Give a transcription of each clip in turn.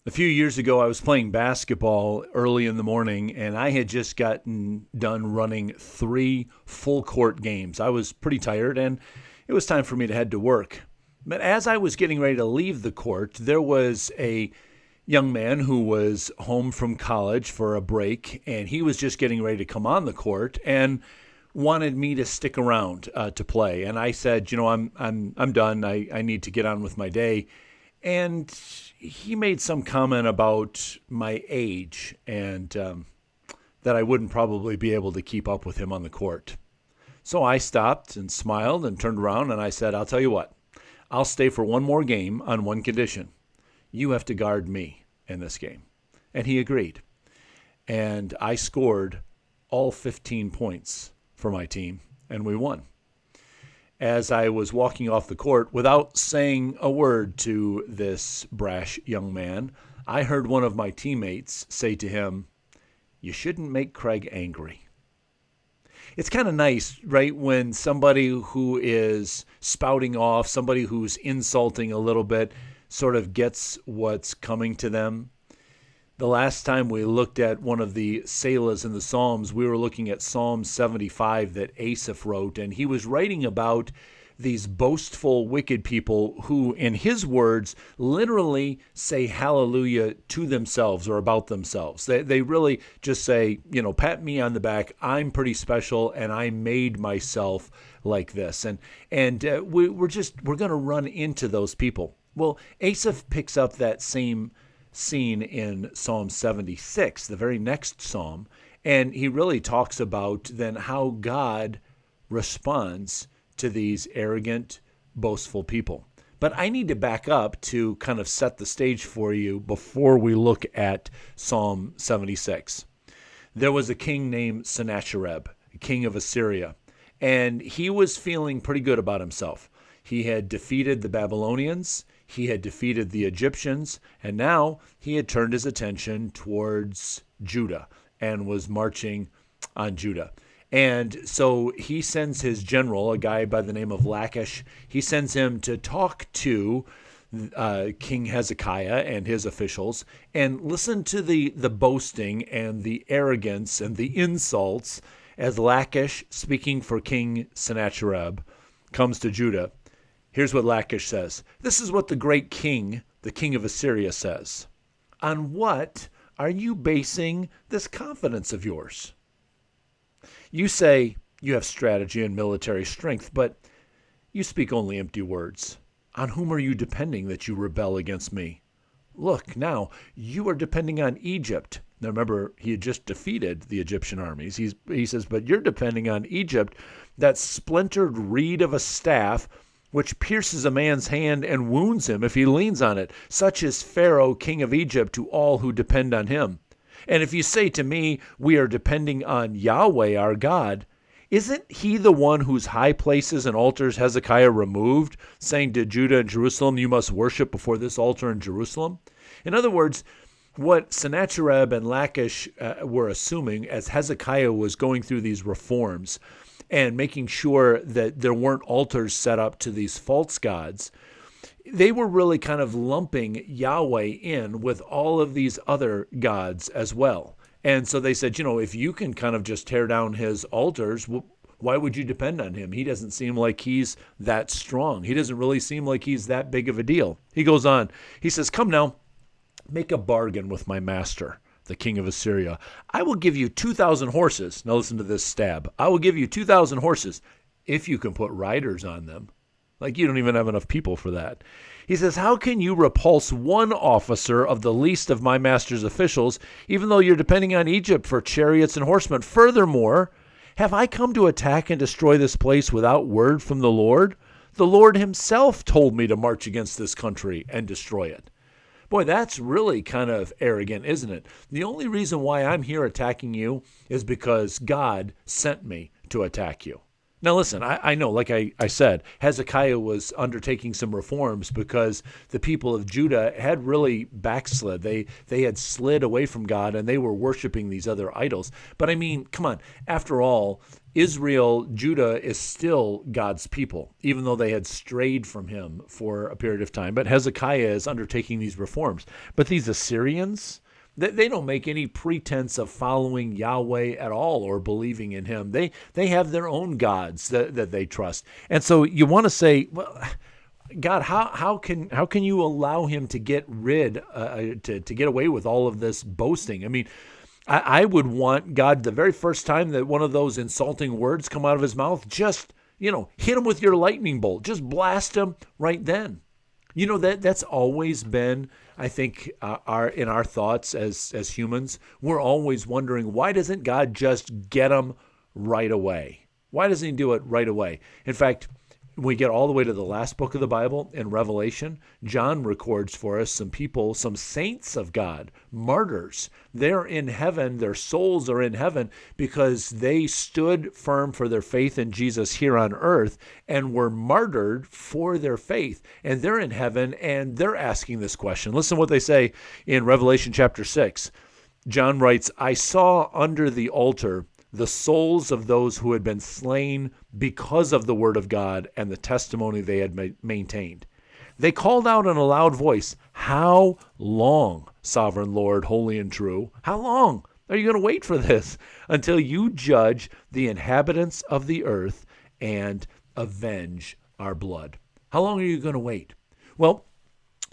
A few years ago, I was playing basketball early in the morning, and I had just gotten done running 3 full court games. I was pretty tired, and it was time for me to head to work. But as I was getting ready to leave the court, there was a young man who was home from college for a break, and he was just getting ready to come on the court and wanted me to stick around to play. And I said, I'm done. I need to get on with my day. And he made some comment about my age and that I wouldn't probably be able to keep up with him on the court. So I stopped and smiled and turned around and I said, I'll tell you what, I'll stay for one more game on one condition. You have to guard me in this game. And he agreed. And I scored all 15 points for my team, and we won. As I was walking off the court, without saying a word to this brash young man, I heard one of my teammates say to him, "You shouldn't make Craig angry." It's kind of nice, right, when somebody who is spouting off, somebody who's insulting a little bit, sort of gets what's coming to them. The last time we looked at one of the Selahs in the Psalms, we were looking at Psalm 75 that Asaph wrote, and he was writing about these boastful, wicked people who, in his words, literally say hallelujah to themselves or about themselves. They really just say, pat me on the back, I'm pretty special, and I made myself like this. And we're going to run into those people. Well, Asaph picks up that same scene in Psalm 76, the very next psalm, and he really talks about then how God responds to these arrogant, boastful people. But I need to back up to kind of set the stage for you before we look at Psalm 76. There was a king named Sennacherib, king of Assyria, and he was feeling pretty good about himself. He had defeated the Babylonians, he had defeated the Egyptians, and now he had turned his attention towards Judah and was marching on Judah. And so he sends his general, a guy by the name of Lachish, he sends him to talk to King Hezekiah and his officials and listen to the boasting and the arrogance and the insults as Lachish, speaking for King Sennacherib, comes to Judah. Here's what Lachish says. This is what the great king, the king of Assyria, says. On what are you basing this confidence of yours? You say you have strategy and military strength, but you speak only empty words. On whom are you depending that you rebel against me? Look, now, you are depending on Egypt. Now remember, he had just defeated the Egyptian armies. He says, but you're depending on Egypt, that splintered reed of a staff which pierces a man's hand and wounds him if he leans on it. Such is Pharaoh, king of Egypt, to all who depend on him. And if you say to me, we are depending on Yahweh our God, isn't he the one whose high places and altars Hezekiah removed, saying to Judah and Jerusalem, you must worship before this altar in Jerusalem? In other words, what Sennacherib and Lachish were assuming as Hezekiah was going through these reforms and making sure that there weren't altars set up to these false gods, they were really kind of lumping Yahweh in with all of these other gods as well. And so they said, if you can kind of just tear down his altars, why would you depend on him? He doesn't seem like he's that strong. He doesn't really seem like he's that big of a deal. He goes on. He says, come now, make a bargain with my master, the king of Assyria. I will give you 2,000 horses. Now listen to this stab. I will give you 2,000 horses if you can put riders on them. Like you don't even have enough people for that. He says, how can you repulse one officer of the least of my master's officials, even though you're depending on Egypt for chariots and horsemen? Furthermore, have I come to attack and destroy this place without word from the Lord? The Lord himself told me to march against this country and destroy it. Boy, that's really kind of arrogant, isn't it? The only reason why I'm here attacking you is because God sent me to attack you. Now, listen, I know, like I said, Hezekiah was undertaking some reforms because the people of Judah had really backslid. They had slid away from God and they were worshiping these other idols. But I mean, come on, after all, Israel, Judah is still God's people, even though they had strayed from him for a period of time. But Hezekiah is undertaking these reforms. But these Assyrians, they don't make any pretense of following Yahweh at all or believing in him. They have their own gods that they trust. And so you want to say, well, God, how can you allow him to get to get away with all of this boasting? I mean, I would want God, the very first time that one of those insulting words come out of his mouth, just, hit him with your lightning bolt. Just blast him right then. That's always been, I think, in our thoughts as humans. We're always wondering, why doesn't God just get them right away? Why doesn't he do it right away? In fact, when we get all the way to the last book of the Bible in Revelation, John records for us some people, some saints of God, martyrs. They're in heaven. Their souls are in heaven because they stood firm for their faith in Jesus here on earth and were martyred for their faith. And they're in heaven and they're asking this question. Listen to what they say in Revelation chapter 6. John writes, I saw under the altar the souls of those who had been slain because of the word of God and the testimony they had maintained. They called out in a loud voice, how long, sovereign Lord, holy and true? How long are you going to wait for this until you judge the inhabitants of the earth and avenge our blood? How long are you going to wait? Well,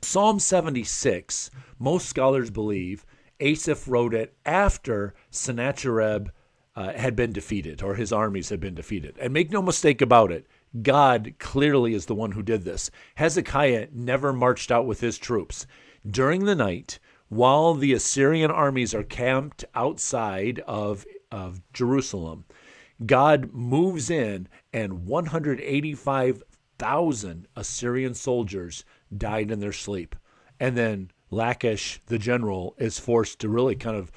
Psalm 76, most scholars believe Asaph wrote it after Sennacherib had been defeated, or his armies had been defeated. And make no mistake about it, God clearly is the one who did this. Hezekiah never marched out with his troops. During the night, while the Assyrian armies are camped outside of Jerusalem, God moves in and 185,000 Assyrian soldiers died in their sleep. And then Lachish, the general, is forced to really kind of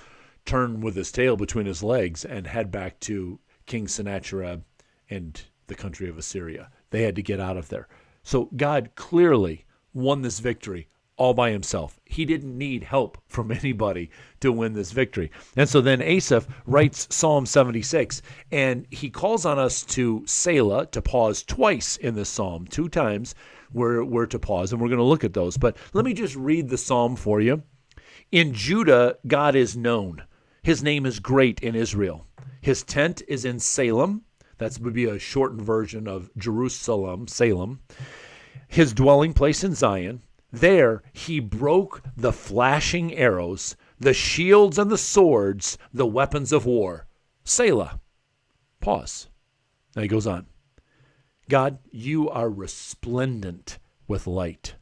turn with his tail between his legs and head back to King Sennacherib and the country of Assyria. They had to get out of there. So God clearly won this victory all by himself. He didn't need help from anybody to win this victory. And so then Asaph writes Psalm 76, and he calls on us to Selah, to pause twice in this psalm. 2 times we're to pause, and we're going to look at those. But let me just read the psalm for you. In Judah, God is known. His name is great in Israel. His tent is in Salem. That would be a shortened version of Jerusalem, Salem. His dwelling place in Zion. There he broke the flashing arrows, the shields and the swords, the weapons of war. Selah. Pause. Now he goes on. God, you are resplendent with light,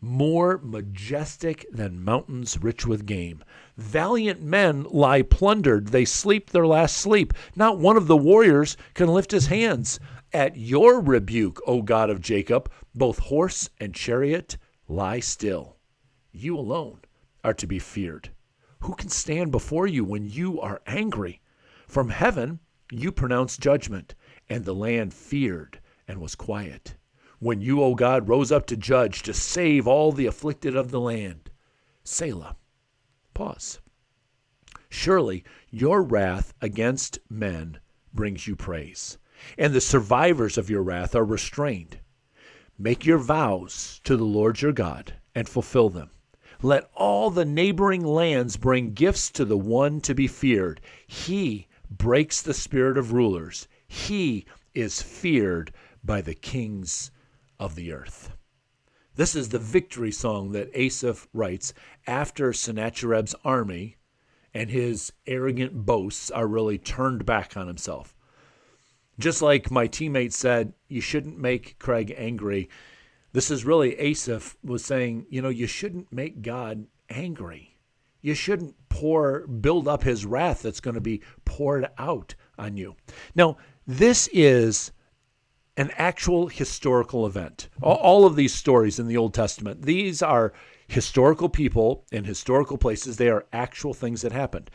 more majestic than mountains rich with game. Valiant men lie plundered. They sleep their last sleep. Not one of the warriors can lift his hands. At your rebuke, O God of Jacob, both horse and chariot lie still. You alone are to be feared. Who can stand before you when you are angry? From heaven you pronounced judgment, and the land feared and was quiet. When you, O God, rose up to judge, to save all the afflicted of the land. Selah. Pause. Surely your wrath against men brings you praise, and the survivors of your wrath are restrained. Make your vows to the Lord your God and fulfill them. Let all the neighboring lands bring gifts to the one to be feared. He breaks the spirit of rulers. He is feared by the kings of the earth. This is the victory song that Asaph writes after Sennacherib's army and his arrogant boasts are really turned back on himself. Just like my teammate said, you shouldn't make Craig angry. This is really Asaph was saying, you shouldn't make God angry. You shouldn't build up his wrath that's going to be poured out on you. Now, this is an actual historical event. All of these stories in the Old Testament, these are historical people in historical places. They are actual things that happened.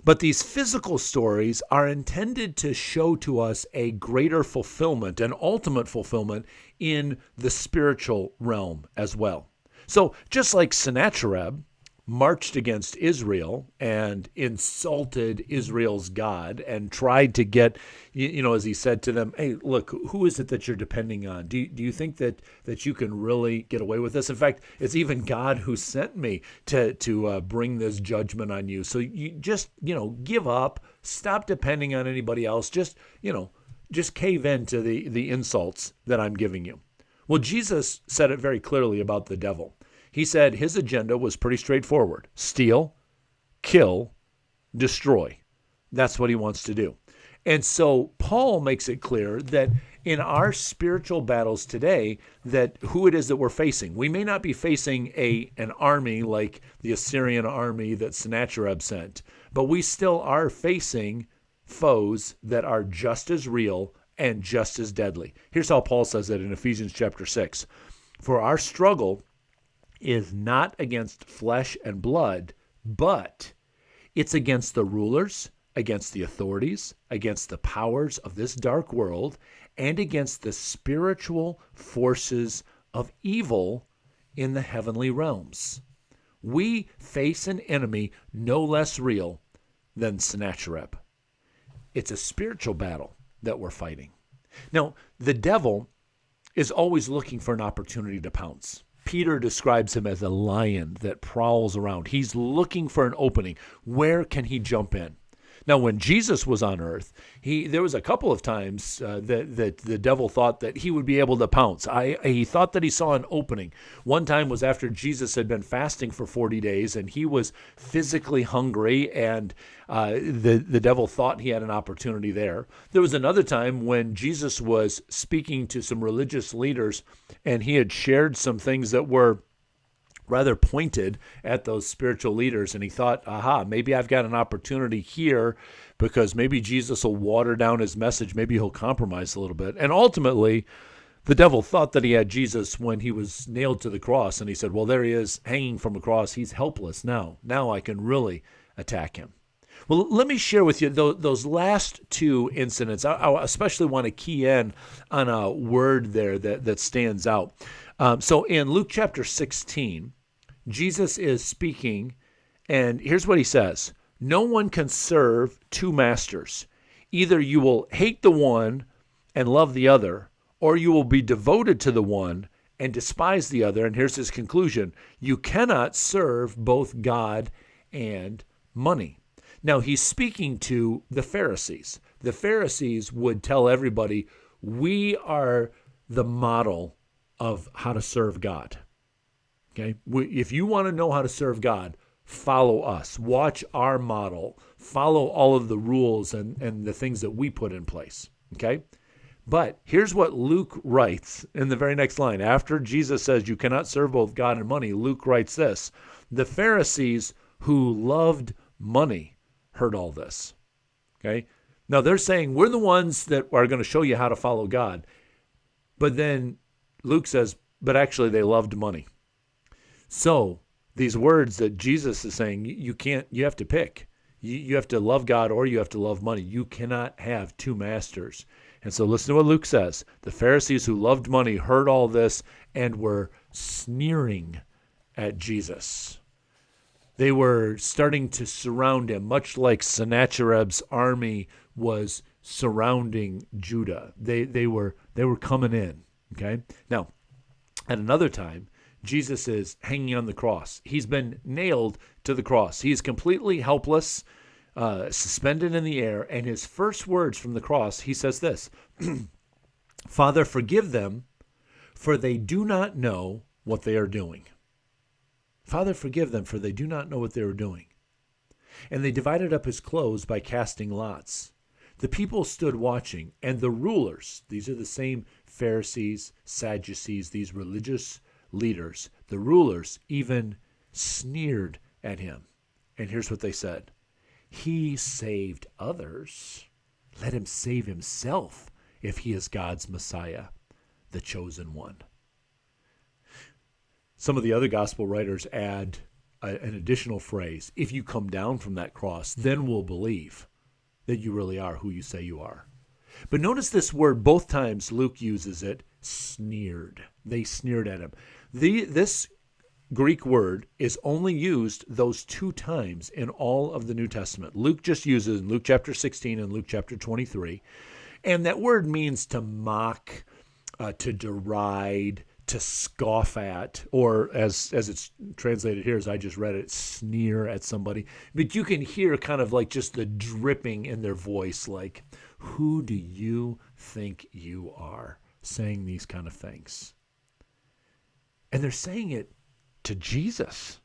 But these physical stories are intended to show to us a greater fulfillment, an ultimate fulfillment in the spiritual realm as well. So just like Sennacherib marched against Israel and insulted Israel's God and tried to get, as he said to them, hey, look, who is it that you're depending on? Do you think that you can really get away with this? In fact, it's even God who sent me to bring this judgment on you. So you just, give up, stop depending on anybody else. Just cave in to the insults that I'm giving you. Well, Jesus said it very clearly about the devil. He said his agenda was pretty straightforward. Steal, kill, destroy. That's what he wants to do. And so Paul makes it clear that in our spiritual battles today, that who it is that we're facing. We may not be facing an army like the Assyrian army that Sennacherib sent, but we still are facing foes that are just as real and just as deadly. Here's how Paul says it in Ephesians chapter 6. For our struggle is not against flesh and blood, but it's against the rulers, against the authorities, against the powers of this dark world, and against the spiritual forces of evil in the heavenly realms. We face an enemy no less real than Sennacherib. It's a spiritual battle that we're fighting. Now, the devil is always looking for an opportunity to pounce. Peter describes him as a lion that prowls around. He's looking for an opening. Where can he jump in? Now, when Jesus was on earth, there was a couple of times that the devil thought that he would be able to pounce. He thought that he saw an opening. One time was after Jesus had been fasting for 40 days, and he was physically hungry, and the devil thought he had an opportunity there. There was another time when Jesus was speaking to some religious leaders, and he had shared some things that were rather pointed at those spiritual leaders, and he thought, maybe I've got an opportunity here because maybe Jesus will water down his message, maybe he'll compromise a little bit. And ultimately, the devil thought that he had Jesus when he was nailed to the cross, and he said, well, there he is hanging from a cross. He's helpless now. Now I can really attack him. Well, let me share with you those last two incidents. I especially want to key in on a word there that stands out. So in Luke chapter 16, Jesus is speaking, and here's what he says. No one can serve two masters. Either you will hate the one and love the other, or you will be devoted to the one and despise the other. And here's his conclusion. You cannot serve both God and money. Now, he's speaking to the Pharisees. The Pharisees would tell everybody, we are the model of how to serve God. Okay? If you want to know how to serve God, follow us. Watch our model. Follow all of the rules and the things that we put in place. Okay? But here's what Luke writes in the very next line. After Jesus says you cannot serve both God and money, Luke writes this. The Pharisees who loved money heard all this. Okay? Now they're saying we're the ones that are going to show you how to follow God. But then Luke says, but actually they loved money. So these words that Jesus is saying, you have to pick. You have to love God or you have to love money. You cannot have two masters. And so listen to what Luke says. The Pharisees who loved money heard all this and were sneering at Jesus. They were starting to surround him, much like Sennacherib's army was surrounding Judah. They were coming in. Okay? Now, at another time, Jesus is hanging on the cross. He's been nailed to the cross. He is completely helpless, suspended in the air, and his first words from the cross, he says this, Father, forgive them, for they do not know what they are doing. Father, forgive them, for they do not know what they are doing. And they divided up his clothes by casting lots. The people stood watching, and the rulers, these are the same Pharisees, Sadducees, these religious leaders, the rulers even sneered at him. And here's what they said. He saved others. Let him save himself if he is God's Messiah, the chosen one. Some of the other gospel writers add an additional phrase. If you come down from that cross, then we'll believe that you really are who you say you are. But notice this word, both times Luke uses it, sneered. They sneered at him. This Greek word is only used those 2 times in all of the New Testament. Luke just uses in Luke chapter 16 and Luke chapter 23. And that word means to mock, to deride, to scoff at, or as it's translated here, as I just read it, sneer at somebody. But you can hear kind of like just the dripping in their voice, like, who do you think you are, saying these kind of things? And they're saying it to Jesus.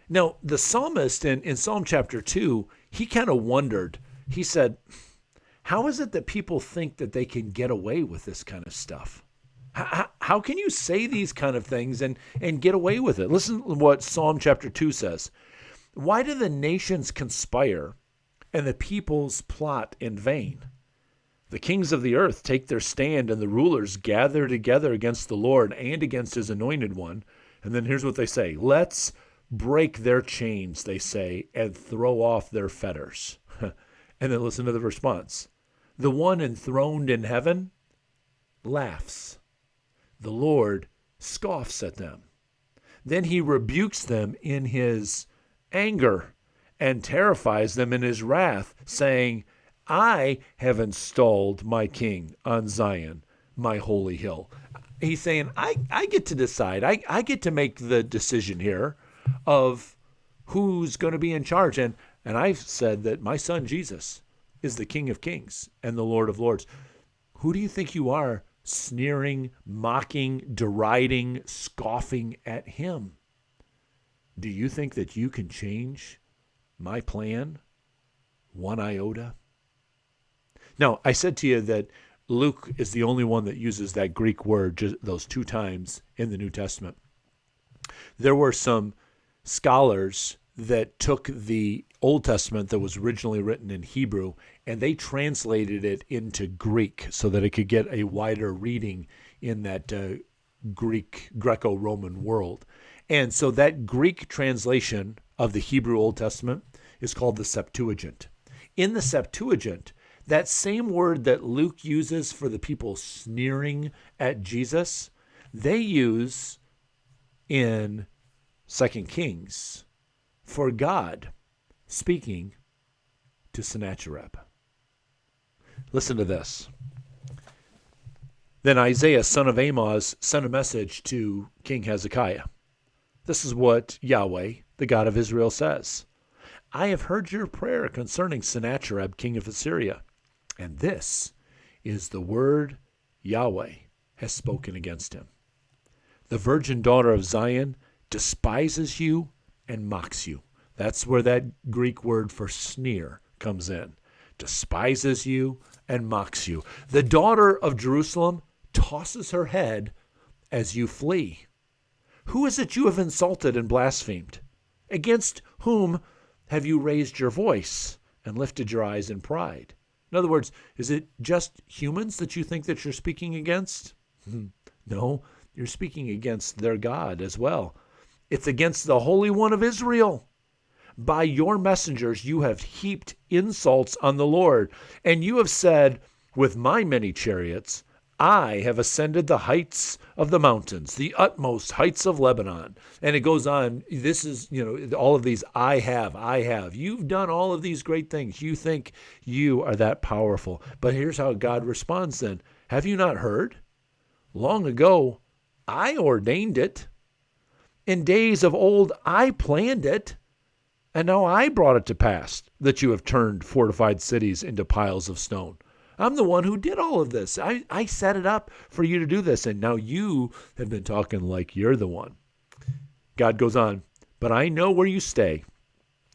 Now, the psalmist in Psalm chapter 2, he kind of wondered. He said, how is it that people think that they can get away with this kind of stuff? How can you say these kind of things and get away with it? Listen to what Psalm chapter 2 says. Why do the nations conspire and the peoples plot in vain? The kings of the earth take their stand, and the rulers gather together against the Lord and against his anointed one. And then here's what they say. Let's break their chains, they say, and throw off their fetters. And then listen to the response. The one enthroned in heaven laughs. The Lord scoffs at them. Then he rebukes them in his anger and terrifies them in his wrath, saying, I have installed my king on Zion, my holy hill. He's saying, I get to decide. I get to make the decision here of who's going to be in charge. And I've said that my son Jesus is the King of Kings and the Lord of Lords. Who do you think you are, sneering, mocking, deriding, scoffing at him? Do you think that you can change my plan one iota? Now, I said to you that Luke is the only one that uses that Greek word just those 2 times in the New Testament. There were some scholars that took the Old Testament that was originally written in Hebrew and they translated it into Greek so that it could get a wider reading in that Greco-Roman world. And so that Greek translation of the Hebrew Old Testament is called the Septuagint. In the Septuagint, that same word that Luke uses for the people sneering at Jesus, they use in 2 Kings for God speaking to Sennacherib. Listen to this. Then Isaiah, son of Amoz, sent a message to King Hezekiah. This is what Yahweh, the God of Israel, says. I have heard your prayer concerning Sennacherib, king of Assyria. And this is the word Yahweh has spoken against him. The virgin daughter of Zion despises you and mocks you. That's where that Greek word for sneer comes in. Despises you and mocks you. The daughter of Jerusalem tosses her head as you flee. Who is it you have insulted and blasphemed? Against whom have you raised your voice and lifted your eyes in pride? In other words, is it just humans that you think that you're speaking against? No, you're speaking against their God as well. It's against the Holy One of Israel. By your messengers you have heaped insults on the Lord, and you have said, with my many chariots, I have ascended the heights of the mountains, the utmost heights of Lebanon. And it goes on. This is, all of these I have. You've done all of these great things. You think you are that powerful. But here's how God responds then. Have you not heard? Long ago, I ordained it. In days of old, I planned it. And now I brought it to pass that you have turned fortified cities into piles of stone. I'm the one who did all of this. I set it up for you to do this, and now you have been talking like you're the one. God goes on, but I know where you stay,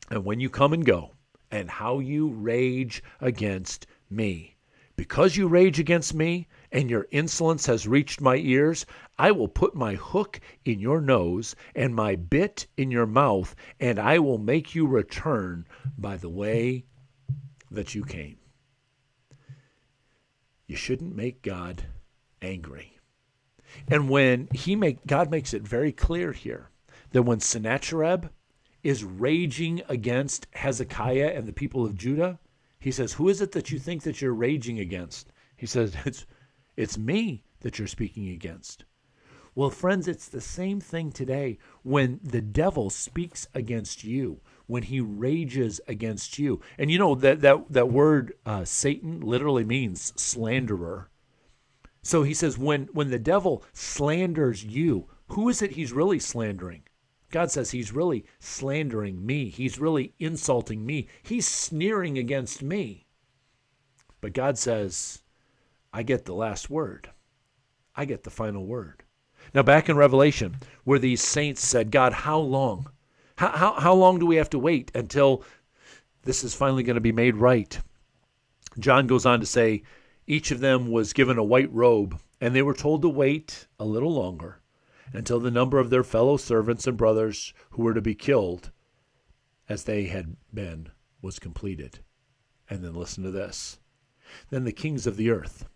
and when you come and go, and how you rage against me. Because you rage against me, and your insolence has reached my ears, I will put my hook in your nose and my bit in your mouth, and I will make you return by the way that you came. You shouldn't make God angry. And when God makes it very clear here that when Sennacherib is raging against Hezekiah and the people of Judah, he says, who is it that you think that you're raging against? He says, it's me that you're speaking against. Well, friends, it's the same thing today when the devil speaks against you, when he rages against you. And you know that word Satan literally means slanderer. So he says when the devil slanders you, who is it he's really slandering? God says he's really slandering me. He's really insulting me. He's sneering against me. But God says, I get the last word. I get the final word. Now back in Revelation, where these saints said, God, how long? How long do we have to wait until this is finally going to be made right? John goes on to say, each of them was given a white robe, and they were told to wait a little longer until the number of their fellow servants and brothers who were to be killed as they had been was completed. And then listen to this. Then the kings of the earth,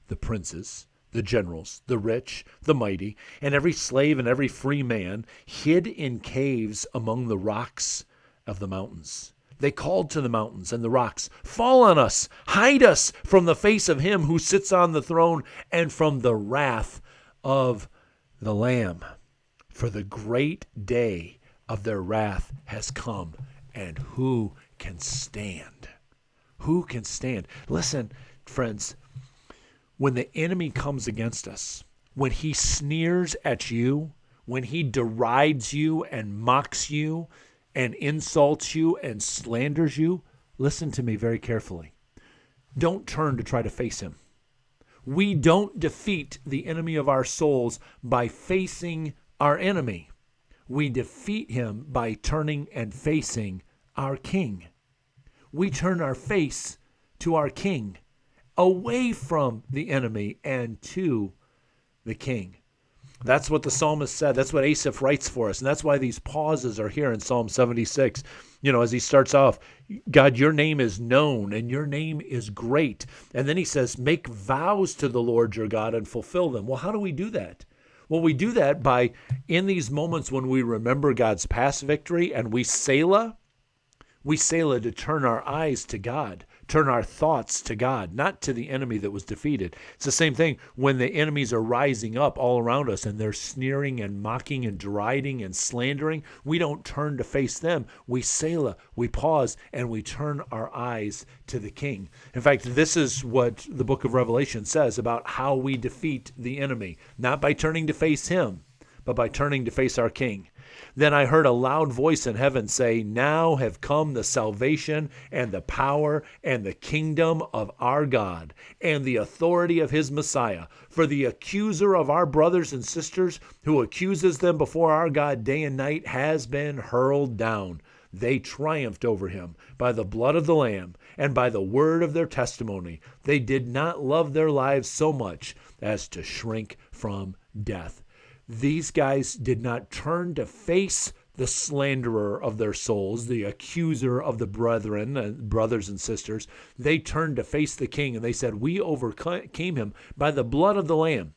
the princes, the generals, the rich, the mighty, and every slave and every free man hid in caves among the rocks of the mountains. They called to the mountains and the rocks, fall on us, hide us from the face of him who sits on the throne and from the wrath of the Lamb. For the great day of their wrath has come, and who can stand? Who can stand? Listen, friends, when the enemy comes against us, when he sneers at you, when he derides you and mocks you and insults you and slanders you, listen to me very carefully. Don't turn to try to face him. We don't defeat the enemy of our souls by facing our enemy. We defeat him by turning and facing our King. We turn our face to our King, away from the enemy and to the King. That's what the psalmist said. That's what Asaph writes for us. And that's why these pauses are here in Psalm 76. You know, as he starts off, God, your name is known and your name is great. And then he says, make vows to the Lord your God and fulfill them. Well, how do we do that? Well, we do that by, in these moments when we remember God's past victory and we Selah to turn our eyes to God, turn our thoughts to God, not to the enemy that was defeated. It's the same thing when the enemies are rising up all around us and they're sneering and mocking and deriding and slandering. We don't turn to face them. We Selah, we pause, and we turn our eyes to the King. In fact, this is what the book of Revelation says about how we defeat the enemy, not by turning to face him, but by turning to face our King. Then I heard a loud voice in heaven say, now have come the salvation and the power and the kingdom of our God and the authority of his Messiah. For the accuser of our brothers and sisters who accuses them before our God day and night has been hurled down. They triumphed over him by the blood of the Lamb and by the word of their testimony. They did not love their lives so much as to shrink from death. These guys did not turn to face the slanderer of their souls, the accuser of the brothers and sisters. They turned to face the King, and they said, we overcame him by the blood of the Lamb.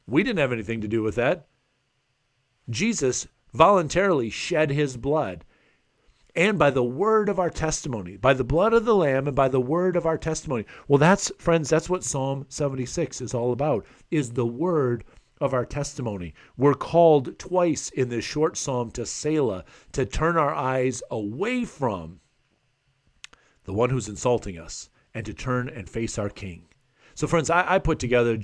We didn't have anything to do with that. Jesus voluntarily shed his blood. And by the word of our testimony, by the blood of the Lamb and by the word of our testimony. Well, that's what Psalm 76 is all about, is the word of our testimony. We're called twice in this short psalm to Selah, to turn our eyes away from the one who's insulting us and to turn and face our King. So friends, I put together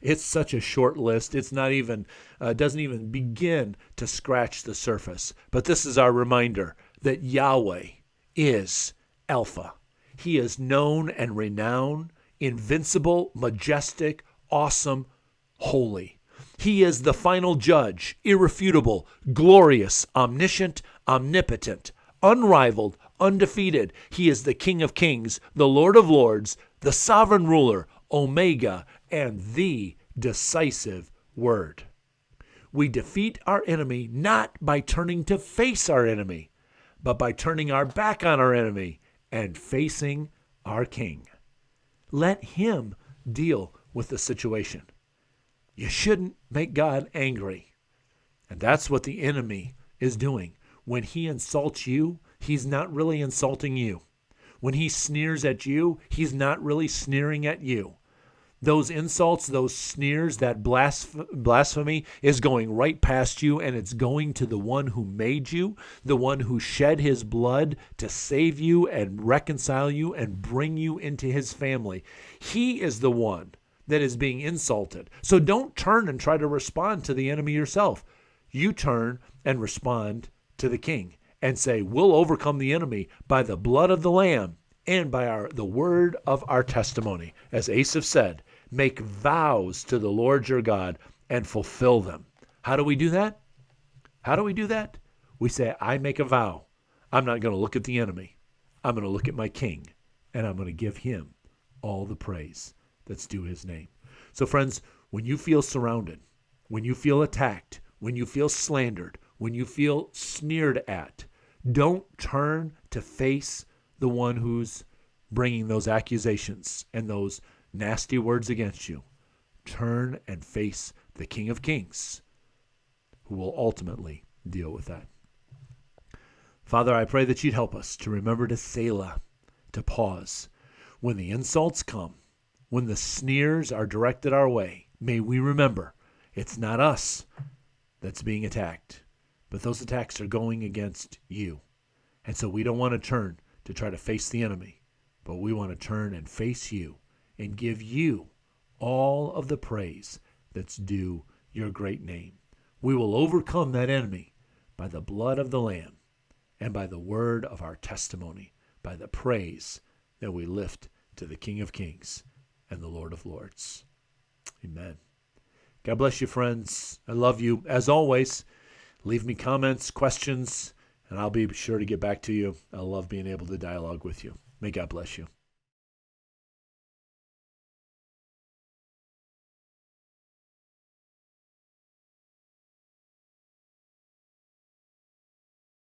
it's such a short list. It's not even, doesn't even begin to scratch the surface. But this is our reminder that Yahweh is Alpha. He is known and renowned, invincible, majestic, awesome, holy. He is the final judge, irrefutable, glorious, omniscient, omnipotent, unrivaled, undefeated. He is the King of kings, the Lord of lords, the sovereign ruler, Omega, and the decisive word. We defeat our enemy not by turning to face our enemy, but by turning our back on our enemy and facing our King. Let him deal with the situation. You shouldn't make God angry. And that's what the enemy is doing. When he insults you, he's not really insulting you. When he sneers at you, he's not really sneering at you. Those insults, those sneers, that blasphemy is going right past you, and it's going to the one who made you, the one who shed his blood to save you and reconcile you and bring you into his family. He is the one that is being insulted. So don't turn and try to respond to the enemy yourself. You turn and respond to the King and say, we'll overcome the enemy by the blood of the Lamb and by the word of our testimony. As Asaph said, make vows to the Lord your God and fulfill them. How do we do that? How do we do that? We say, I make a vow. I'm not going to look at the enemy. I'm going to look at my King, and I'm going to give him all the praise that's due his name. So friends, when you feel surrounded, when you feel attacked, when you feel slandered, when you feel sneered at, don't turn to face the one who's bringing those accusations and those nasty words against you. Turn and face the King of Kings, who will ultimately deal with that. Father, I pray that you'd help us to remember to Selah, to pause. When the insults come, when the sneers are directed our way, may we remember it's not us that's being attacked, but those attacks are going against you. And so we don't want to turn to try to face the enemy, but we want to turn and face you and give you all of the praise that's due your great name. We will overcome that enemy by the blood of the Lamb and by the word of our testimony, by the praise that we lift to the King of Kings and the Lord of Lords. Amen. God bless you, friends. I love you. As always, leave me comments, questions, and I'll be sure to get back to you. I love being able to dialogue with you. May God bless you.